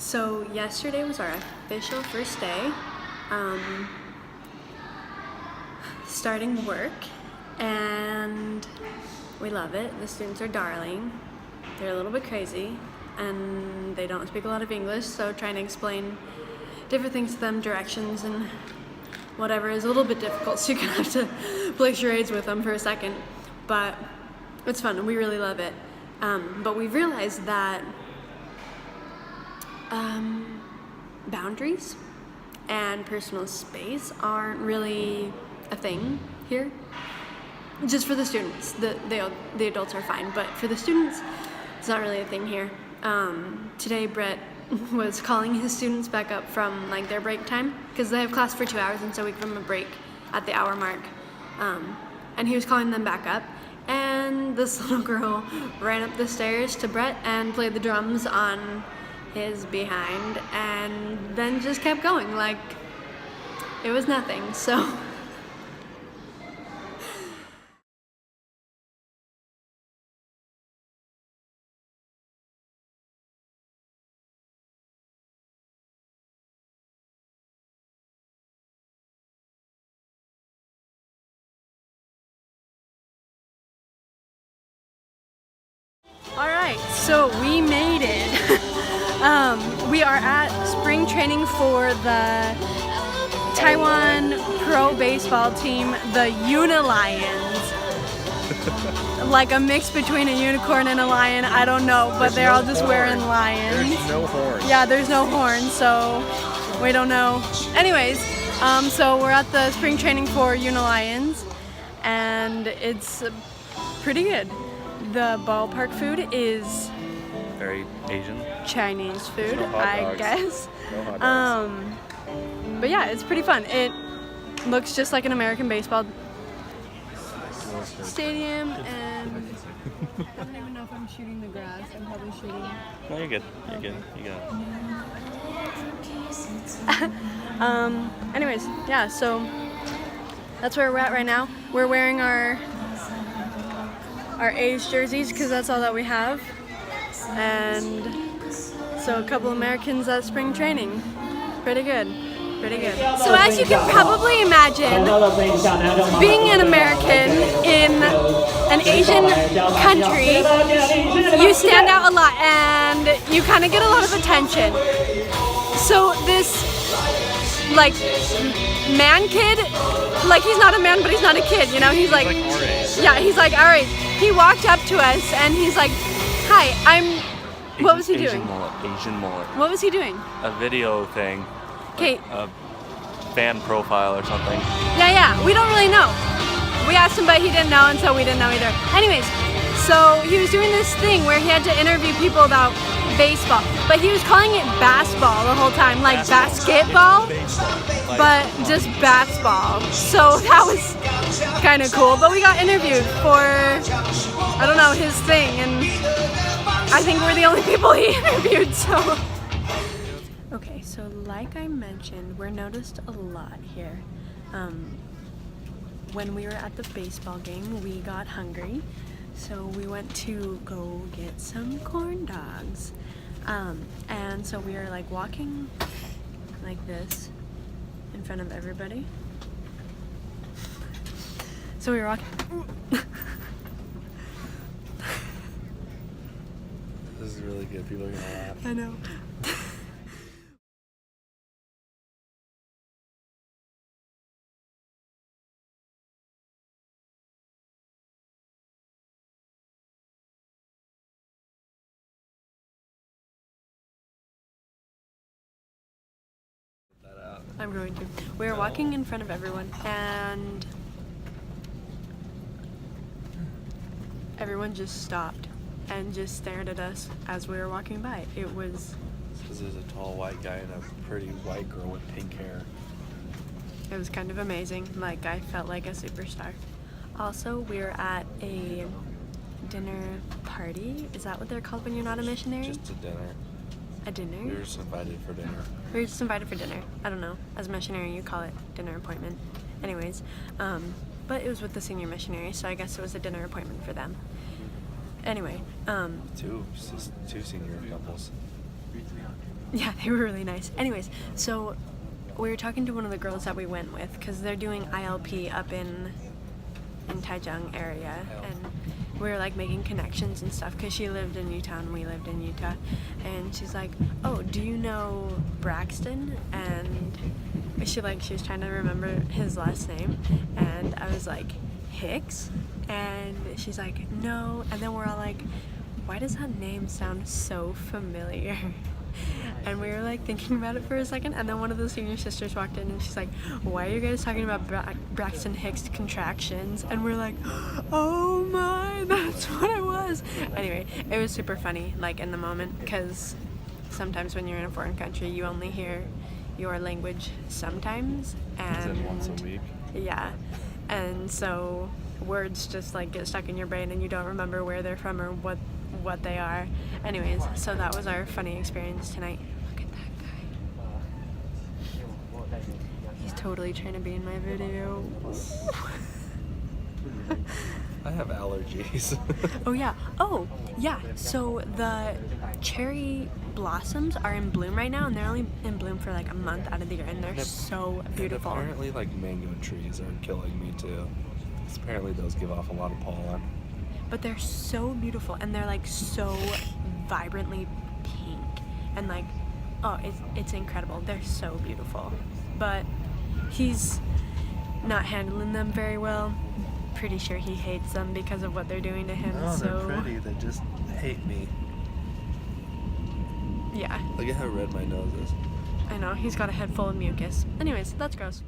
So yesterday was our official first day, starting work, and we love it. The students are darling. They're a little bit crazy, and they don't speak a lot of English, so trying to explain different things to them, directions and whatever, is a little bit difficult, so you're gonna have to play charades with them for a second, but it's fun and we really love it. But we've realized that boundaries and personal space aren't really a thing here. Just for the students. The adults are fine, but for the students, it's not really a thing here. Today Brett was calling his students back up from like their break time, because they have class for 2 hours, and so we give them a break at the hour mark. And he was calling them back up, and this little girl ran up the stairs to Brett and played the drums on his behind, and then just kept going like it was nothing. So alright, so we made it. We are at spring training for the Taiwan pro baseball team, the Unilions. Like a mix between a unicorn and a lion, I don't know, but they're all just wearing lions. There's no horns. Yeah, there's no horns, so we don't know. Anyways, so we're at the spring training for Unilions, and it's pretty good. The ballpark food is Very Asian. Chinese food, No hot I dogs. guess. No hot dogs. But yeah, it's pretty fun. It looks just like an American baseball stadium, and I don't even know if I'm shooting the grass. I'm probably shooting. No, you're good. You're good. You got it. Anyways, yeah, so that's where we're at right now. We're wearing our A's jerseys because that's all that we have. And so a couple Americans at spring training. Pretty good. Pretty good. So as you can probably imagine, being an American in an Asian country, you stand out a lot and you kind of get a lot of attention. So this like man kid, like he's not a man but he's not a kid, you know? He's like our age. yeah, he's like our age. He walked up to us and he's like, "Hi, I'm." What was he doing? Asian mullet. What was he doing? A video thing. Okay. A fan profile or something. Yeah, we don't really know. We asked him, but he didn't know, and so we didn't know either. Anyways, so he was doing this thing where he had to interview people about baseball, but he was calling it basketball the whole time, like basketball, but just basketball. So that was kind of cool. But we got interviewed for, I don't know, his thing, and I think we're the only people he interviewed, so. Okay, so like I mentioned, we're noticed a lot here. When we were at the baseball game, we got hungry, so we went to go get some corn dogs. And so we were like walking like this in front of everybody. So we were walking. This is really good. People are gonna laugh. I know. I'm going to. We were walking in front of everyone, and everyone just stopped and just stared at us as we were walking by. It was Because there's a tall white guy and a pretty white girl with pink hair. It was kind of amazing. Like, I felt like a superstar. Also, we were at a dinner party. Is that what they're called when you're not a missionary? Just a dinner. A dinner? We were just invited for dinner. We were just invited for dinner. I don't know. As a missionary, you call it dinner appointment. Anyways, but it was with the senior missionary, so I guess it was a dinner appointment for them. Anyway, Two senior couples. Yeah, they were really nice. Anyways, so we were talking to one of the girls that we went with because they're doing ILP up in Taichung area, and we were like making connections and stuff because she lived in Utah and we lived in Utah, and she's like, oh, do you know Braxton? And she was trying to remember his last name, and I was like, Hicks? And she's like, no. And then we're all like, why does that name sound so familiar? And we were like thinking about it for a second, and then one of the senior sisters walked in and she's like, why are you guys talking about Braxton Hicks contractions? And we're like, oh my, that's what it was. Anyway, it was super funny, like in the moment, because sometimes when you're in a foreign country you only hear your language sometimes, and once a week. yeah, and so words just like get stuck in your brain and you don't remember where they're from or what they are. Anyways, so that was our funny experience tonight. Look at that guy. He's totally trying to be in my video. I have allergies. Oh yeah. So the cherry blossoms are in bloom right now, and they're only in bloom for like a month out of the year, and they're so beautiful. And apparently, like mango trees are killing me too. 'Cause apparently, those give off a lot of pollen. But they're so beautiful, and they're like so vibrantly pink, and like, oh, it's incredible. They're so beautiful, but he's not handling them very well. Pretty sure he hates them because of what they're doing to him. No, so they're pretty. They just hate me. yeah, Look at how red my nose is. I know, he's got a head full of mucus. Anyways, that's gross.